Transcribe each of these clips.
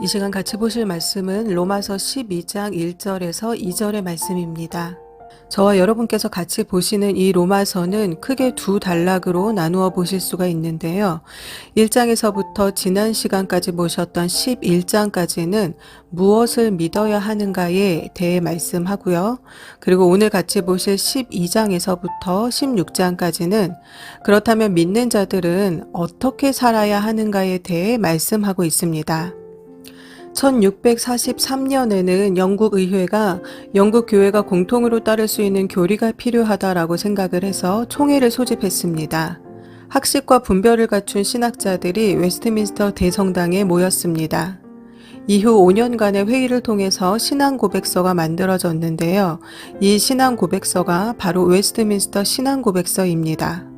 이 시간 같이 보실 말씀은 로마서 12장 1절에서 2절의 말씀입니다. 저와 여러분께서 같이 보시는 이 로마서는 크게 두 단락으로 나누어 보실 수가 있는데요. 1장에서부터 지난 시간까지 보셨던 11장까지는 무엇을 믿어야 하는가에 대해 말씀하고요. 그리고 오늘 같이 보실 12장에서부터 16장까지는 그렇다면 믿는 자들은 어떻게 살아야 하는가에 대해 말씀하고 있습니다. 1643년에는 영국 의회가 영국 교회가 공통으로 따를 수 있는 교리가 필요하다라고 생각을 해서 총회를 소집했습니다. 학식과 분별을 갖춘 신학자들이 웨스트민스터 대성당에 모였습니다. 이후 5년간의 회의를 통해서 신앙고백서가 만들어졌는데요. 이 신앙고백서가 바로 웨스트민스터 신앙고백서입니다.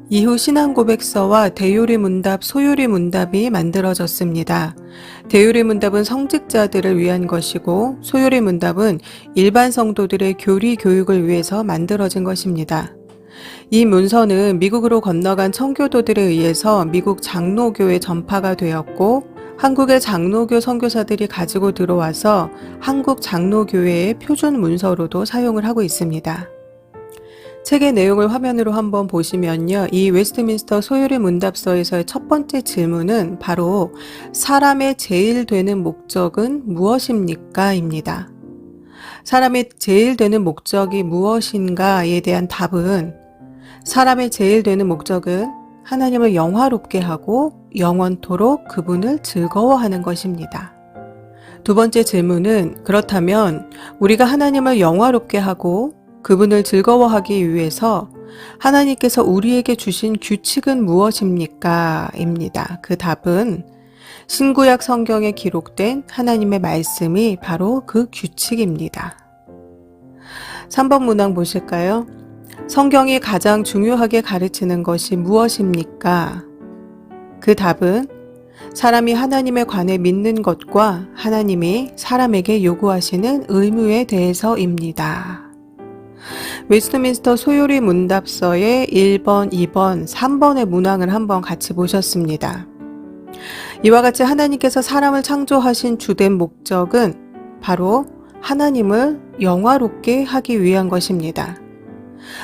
이후 신앙고백서와 대요리문답, 소요리문답이 만들어졌습니다. 대요리문답은 성직자들을 위한 것이고 소요리문답은 일반 성도들의 교리 교육을 위해서 만들어진 것입니다. 이 문서는 미국으로 건너간 청교도들에 의해서 미국 장로교에 전파가 되었고 한국의 장로교 선교사들이 가지고 들어와서 한국 장로교회의 표준 문서로도 사용을 하고 있습니다. 책의 내용을 화면으로 한번 보시면요. 이 웨스트민스터 소요리 문답서에서의 첫 번째 질문은 바로 사람의 제일 되는 목적은 무엇입니까? 입니다. 사람의 제일 되는 목적이 무엇인가에 대한 답은 사람의 제일 되는 목적은 하나님을 영화롭게 하고 영원토록 그분을 즐거워하는 것입니다. 두 번째 질문은 그렇다면 우리가 하나님을 영화롭게 하고 그분을 즐거워하기 위해서 하나님께서 우리에게 주신 규칙은 무엇입니까? 입니다. 그 답은 신구약 성경에 기록된 하나님의 말씀이 바로 그 규칙입니다. 3번 문항 보실까요? 성경이 가장 중요하게 가르치는 것이 무엇입니까? 그 답은 사람이 하나님에 관해 믿는 것과 하나님이 사람에게 요구하시는 의무에 대해서입니다. 웨스트민스터 소요리 문답서의 1번, 2번, 3번의 문항을 한번 같이 보셨습니다. 이와 같이 하나님께서 사람을 창조하신 주된 목적은 바로 하나님을 영화롭게 하기 위한 것입니다.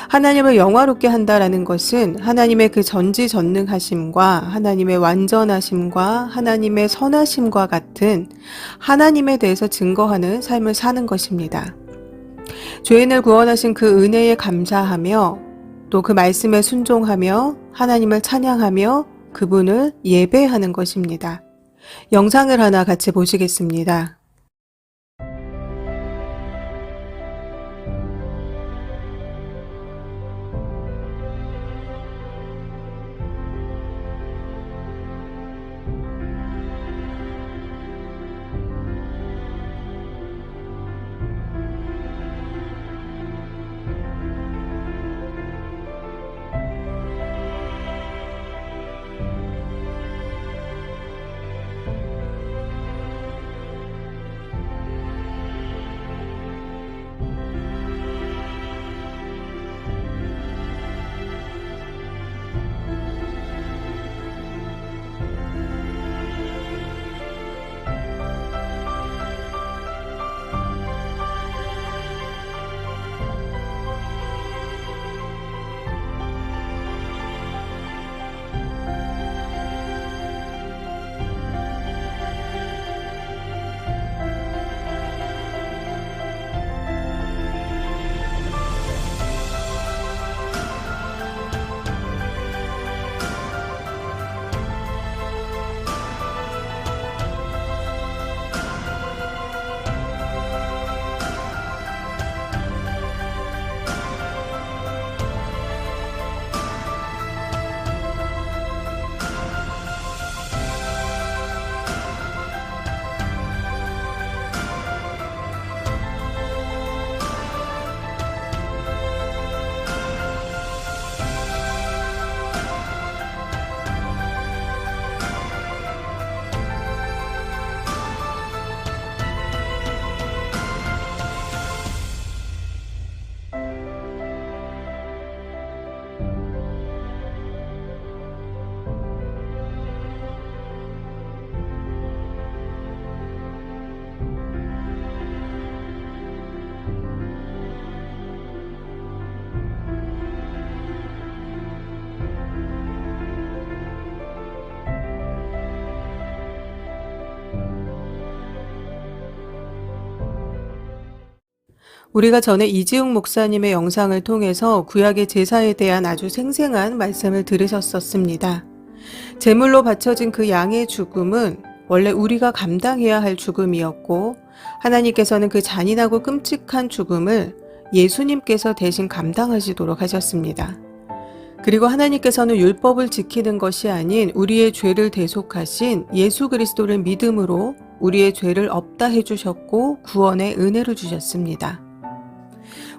하나님을 영화롭게 한다라는 것은 하나님의 그 전지전능하심과 하나님의 완전하심과 하나님의 선하심과 같은 하나님에 대해서 증거하는 삶을 사는 것입니다. 죄인을 구원하신 그 은혜에 감사하며 또 그 말씀에 순종하며 하나님을 찬양하며 그분을 예배하는 것입니다. 영상을 하나 같이 보시겠습니다. 우리가 전에 이지웅 목사님의 영상을 통해서 구약의 제사에 대한 아주 생생한 말씀을 들으셨었습니다. 제물로 바쳐진 그 양의 죽음은 원래 우리가 감당해야 할 죽음이었고, 하나님께서는 그 잔인하고 끔찍한 죽음을 예수님께서 대신 감당하시도록 하셨습니다. 그리고 하나님께서는 율법을 지키는 것이 아닌 우리의 죄를 대속하신 예수 그리스도를 믿음으로 우리의 죄를 없다 해주셨고 구원의 은혜를 주셨습니다.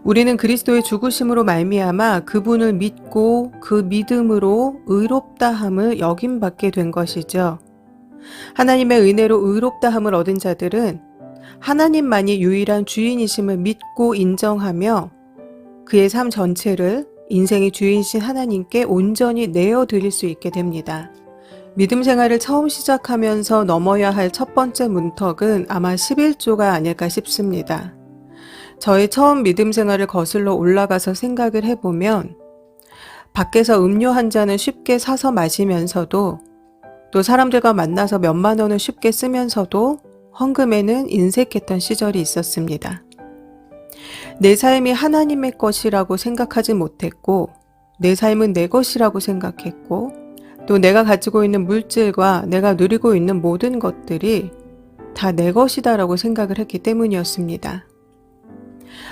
우리는 그리스도의 죽으심으로 말미암아 그분을 믿고 그 믿음으로 의롭다함을 여김받게 된 것이죠. 하나님의 은혜로 의롭다함을 얻은 자들은 하나님만이 유일한 주인이심을 믿고 인정하며 그의 삶 전체를 인생의 주인이신 하나님께 온전히 내어드릴 수 있게 됩니다. 믿음 생활을 처음 시작하면서 넘어야 할 첫 번째 문턱은 아마 11조가 아닐까 싶습니다. 저의 처음 믿음 생활을 거슬러 올라가서 생각을 해보면 밖에서 음료 한 잔을 쉽게 사서 마시면서도 또 사람들과 만나서 몇만 원을 쉽게 쓰면서도 헌금에는 인색했던 시절이 있었습니다. 내 삶이 하나님의 것이라고 생각하지 못했고 내 삶은 내 것이라고 생각했고 또 내가 가지고 있는 물질과 내가 누리고 있는 모든 것들이 다 내 것이다라고 생각을 했기 때문이었습니다.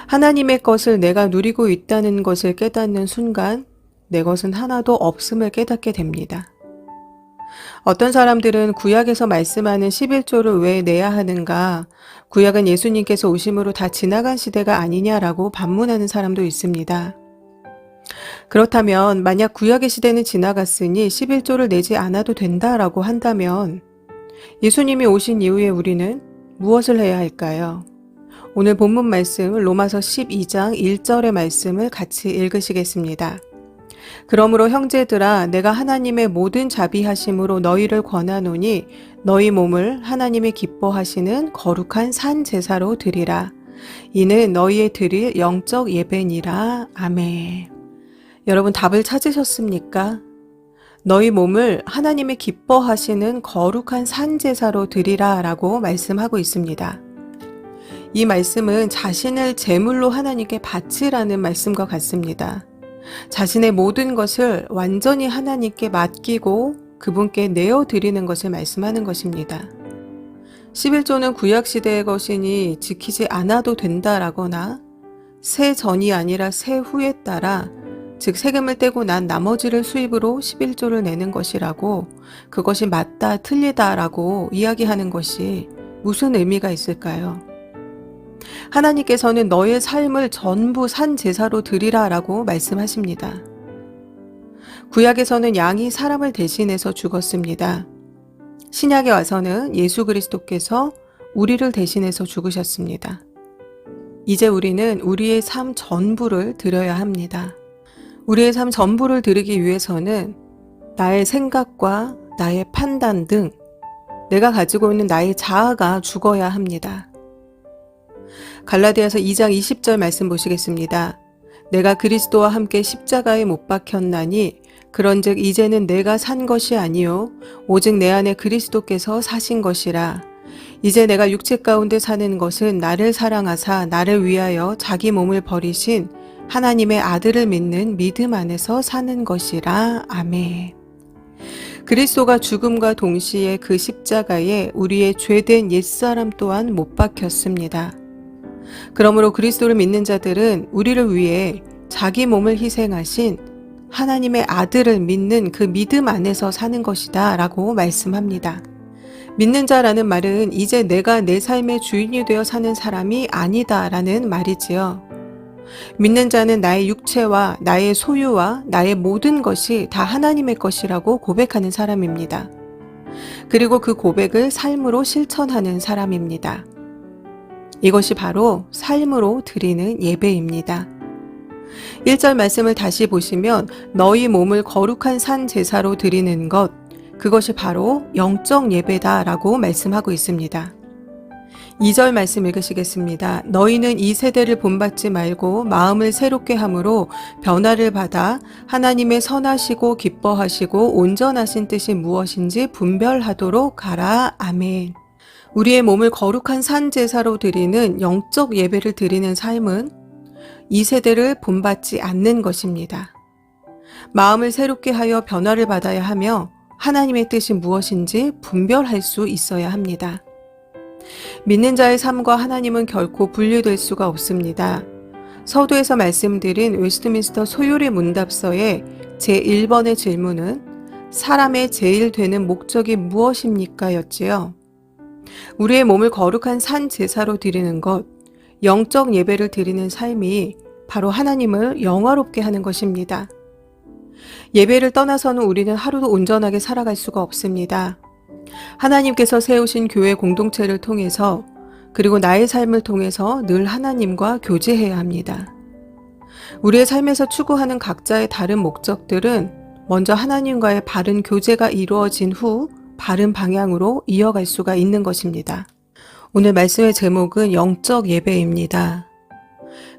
하나님의 것을 내가 누리고 있다는 것을 깨닫는 순간 내 것은 하나도 없음을 깨닫게 됩니다. 어떤 사람들은 구약에서 말씀하는 11조를 왜 내야 하는가, 구약은 예수님께서 오심으로 다 지나간 시대가 아니냐라고 반문하는 사람도 있습니다. 그렇다면 만약 구약의 시대는 지나갔으니 11조를 내지 않아도 된다라고 한다면 예수님이 오신 이후에 우리는 무엇을 해야 할까요? 오늘 본문 말씀 로마서 12장 1절의 말씀을 같이 읽으시겠습니다. 그러므로 형제들아 내가 하나님의 모든 자비하심으로 너희를 권하노니 너희 몸을 하나님의 기뻐하시는 거룩한 산 제사로 드리라. 이는 너희의 드릴 영적 예배니라. 아멘. 여러분 답을 찾으셨습니까? 너희 몸을 하나님의 기뻐하시는 거룩한 산 제사로 드리라 라고 말씀하고 있습니다. 이 말씀은 자신을 제물로 하나님께 바치라는 말씀과 같습니다. 자신의 모든 것을 완전히 하나님께 맡기고 그분께 내어드리는 것을 말씀하는 것입니다. 11조는 구약시대의 것이니 지키지 않아도 된다라거나 새 전이 아니라 새 후에 따라 즉 세금을 떼고 난 나머지를 수입으로 11조를 내는 것이라고 그것이 맞다 틀리다라고 이야기하는 것이 무슨 의미가 있을까요? 하나님께서는 너의 삶을 전부 산 제사로 드리라 라고 말씀하십니다. 구약에서는 양이 사람을 대신해서 죽었습니다. 신약에 와서는 예수 그리스도께서 우리를 대신해서 죽으셨습니다. 이제 우리는 우리의 삶 전부를 드려야 합니다. 우리의 삶 전부를 드리기 위해서는 나의 생각과 나의 판단 등 내가 가지고 있는 나의 자아가 죽어야 합니다. 갈라디아서 2장 20절 말씀 보시겠습니다. 내가 그리스도와 함께 십자가에 못 박혔나니 그런즉 이제는 내가 산 것이 아니요 오직 내 안에 그리스도께서 사신 것이라. 이제 내가 육체 가운데 사는 것은 나를 사랑하사 나를 위하여 자기 몸을 버리신 하나님의 아들을 믿는 믿음 안에서 사는 것이라. 아멘. 그리스도가 죽음과 동시에 그 십자가에 우리의 죄된 옛사람 또한 못 박혔습니다. 그러므로 그리스도를 믿는 자들은 우리를 위해 자기 몸을 희생하신 하나님의 아들을 믿는 그 믿음 안에서 사는 것이다 라고 말씀합니다. 믿는 자라는 말은 이제 내가 내 삶의 주인이 되어 사는 사람이 아니다 라는 말이지요. 믿는 자는 나의 육체와 나의 소유와 나의 모든 것이 다 하나님의 것이라고 고백하는 사람입니다. 그리고 그 고백을 삶으로 실천하는 사람입니다. 이것이 바로 삶으로 드리는 예배입니다. 1절 말씀을 다시 보시면 너희 몸을 거룩한 산 제사로 드리는 것, 그것이 바로 영적 예배다라고 말씀하고 있습니다. 2절 말씀 읽으시겠습니다. 너희는 이 세대를 본받지 말고 마음을 새롭게 함으로 변화를 받아 하나님의 선하시고 기뻐하시고 온전하신 뜻이 무엇인지 분별하도록 하라. 아멘. 우리의 몸을 거룩한 산 제사로 드리는 영적 예배를 드리는 삶은 이 세대를 본받지 않는 것입니다. 마음을 새롭게 하여 변화를 받아야 하며 하나님의 뜻이 무엇인지 분별할 수 있어야 합니다. 믿는 자의 삶과 하나님은 결코 분리될 수가 없습니다. 서두에서 말씀드린 웨스트민스터 소요리 문답서의 제1번의 질문은 사람의 제일 되는 목적이 무엇입니까? 였지요. 우리의 몸을 거룩한 산 제사로 드리는 것, 영적 예배를 드리는 삶이 바로 하나님을 영화롭게 하는 것입니다. 예배를 떠나서는 우리는 하루도 온전하게 살아갈 수가 없습니다. 하나님께서 세우신 교회 공동체를 통해서 그리고 나의 삶을 통해서 늘 하나님과 교제해야 합니다. 우리의 삶에서 추구하는 각자의 다른 목적들은 먼저 하나님과의 바른 교제가 이루어진 후 바른 방향으로 이어갈 수가 있는 것입니다. 오늘 말씀의 제목은 영적 예배입니다.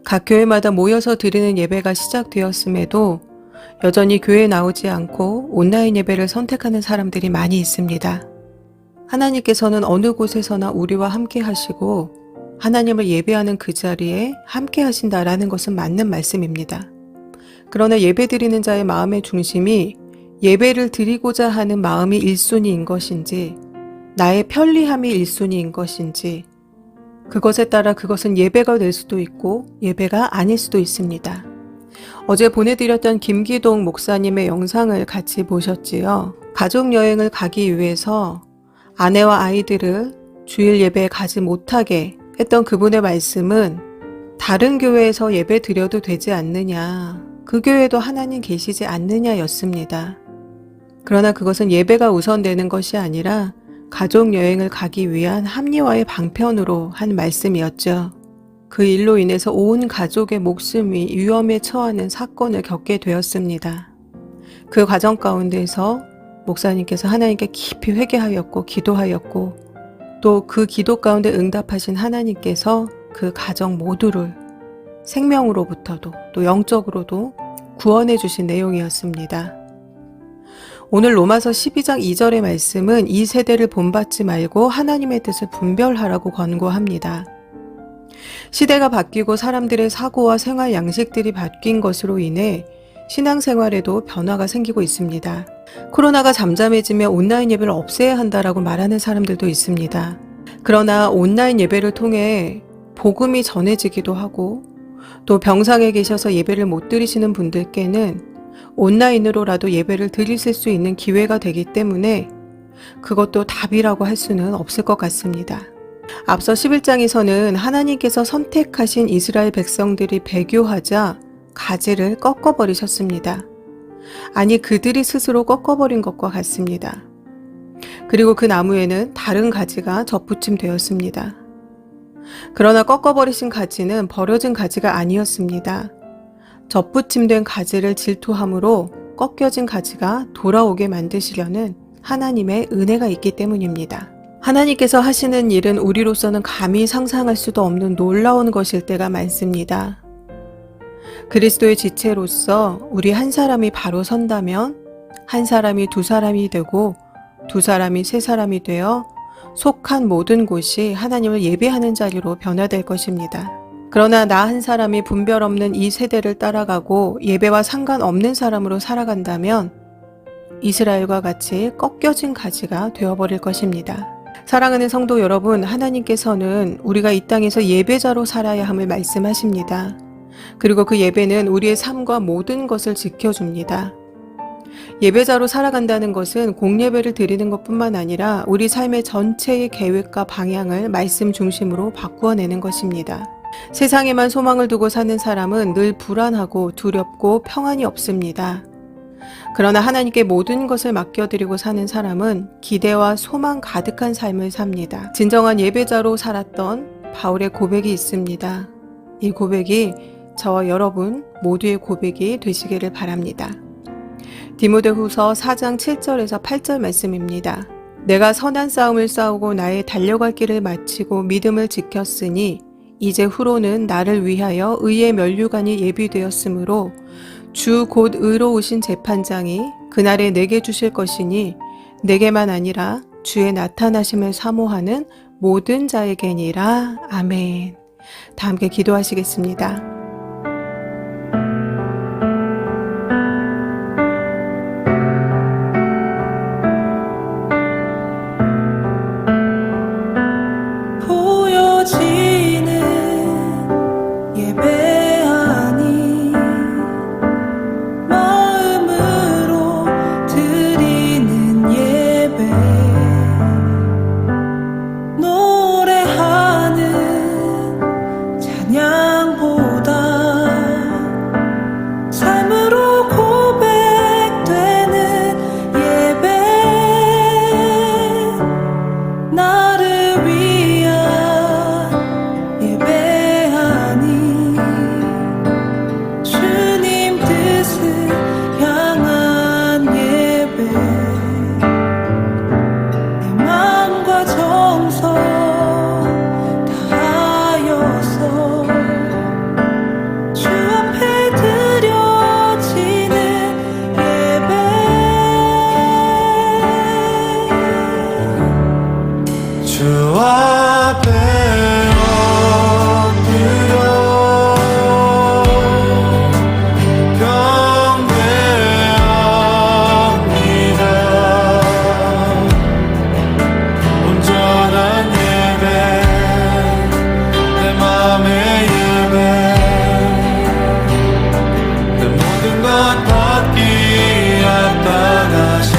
각 교회마다 모여서 드리는 예배가 시작되었음에도 여전히 교회에 나오지 않고 온라인 예배를 선택하는 사람들이 많이 있습니다. 하나님께서는 어느 곳에서나 우리와 함께 하시고 하나님을 예배하는 그 자리에 함께 하신다라는 것은 맞는 말씀입니다. 그러나 예배 드리는 자의 마음의 중심이 예배를 드리고자 하는 마음이 1순위인 것인지 나의 편리함이 1순위인 것인지 그것에 따라 그것은 예배가 될 수도 있고 예배가 아닐 수도 있습니다. 어제 보내드렸던 김기동 목사님의 영상을 같이 보셨지요. 가족여행을 가기 위해서 아내와 아이들을 주일 예배에 가지 못하게 했던 그분의 말씀은 다른 교회에서 예배 드려도 되지 않느냐, 그 교회도 하나님 계시지 않느냐 였습니다. 그러나 그것은 예배가 우선되는 것이 아니라 가족여행을 가기 위한 합리화의 방편으로 한 말씀이었죠. 그 일로 인해서 온 가족의 목숨이 위험에 처하는 사건을 겪게 되었습니다. 그 과정 가운데서 목사님께서 하나님께 깊이 회개하였고 기도하였고 또 그 기도 가운데 응답하신 하나님께서 그 가정 모두를 생명으로부터도 또 영적으로도 구원해 주신 내용이었습니다. 오늘 로마서 12장 2절의 말씀은 이 세대를 본받지 말고 하나님의 뜻을 분별하라고 권고합니다. 시대가 바뀌고 사람들의 사고와 생활 양식들이 바뀐 것으로 인해 신앙생활에도 변화가 생기고 있습니다. 코로나가 잠잠해지며 온라인 예배를 없애야 한다라고 말하는 사람들도 있습니다. 그러나 온라인 예배를 통해 복음이 전해지기도 하고 또 병상에 계셔서 예배를 못 드리시는 분들께는 온라인으로라도 예배를 드리실 수 있는 기회가 되기 때문에 그것도 답이라고 할 수는 없을 것 같습니다. 앞서 11장에서는 하나님께서 선택하신 이스라엘 백성들이 배교하자 가지를 꺾어버리셨습니다. 아니 그들이 스스로 꺾어버린 것과 같습니다. 그리고 그 나무에는 다른 가지가 접붙임되었습니다. 그러나 꺾어버리신 가지는 버려진 가지가 아니었습니다. 접붙임된 가지를 질투함으로 꺾여진 가지가 돌아오게 만드시려는 하나님의 은혜가 있기 때문입니다. 하나님께서 하시는 일은 우리로서는 감히 상상할 수도 없는 놀라운 것일 때가 많습니다. 그리스도의 지체로서 우리 한 사람이 바로 선다면 한 사람이 두 사람이 되고 두 사람이 세 사람이 되어 속한 모든 곳이 하나님을 예배하는 자리로 변화될 것입니다. 그러나 나 한 사람이 분별 없는 이 세대를 따라가고 예배와 상관없는 사람으로 살아간다면 이스라엘과 같이 꺾여진 가지가 되어버릴 것입니다. 사랑하는 성도 여러분, 하나님께서는 우리가 이 땅에서 예배자로 살아야 함을 말씀하십니다. 그리고 그 예배는 우리의 삶과 모든 것을 지켜줍니다. 예배자로 살아간다는 것은 공예배를 드리는 것뿐만 아니라 우리 삶의 전체의 계획과 방향을 말씀 중심으로 바꾸어내는 것입니다. 세상에만 소망을 두고 사는 사람은 늘 불안하고 두렵고 평안이 없습니다. 그러나 하나님께 모든 것을 맡겨드리고 사는 사람은 기대와 소망 가득한 삶을 삽니다. 진정한 예배자로 살았던 바울의 고백이 있습니다. 이 고백이 저와 여러분 모두의 고백이 되시기를 바랍니다. 디모데후서 4장 7절에서 8절 말씀입니다. 내가 선한 싸움을 싸우고 나의 달려갈 길을 마치고 믿음을 지켰으니 이제 후로는 나를 위하여 의의 면류관이 예비되었으므로 주 곧 의로우신 재판장이 그날에 내게 주실 것이니 내게만 아니라 주의 나타나심을 사모하는 모든 자에게니라. 아멘. 다 함께 기도하시겠습니다. 보여지는 예배 아니 마음으로 드리는 예배 노래하는 찬양보다 삶으로 고백되는 예배 나를 위한 예배하니 주님 뜻을 향한 예배 내 마음과 정성 다하여서 주 앞에 드려지는 예배 주 앞에 엎드려 경배합니다. 온전한 예배 내 맘의 예배 내 모든 것 받기 합당하신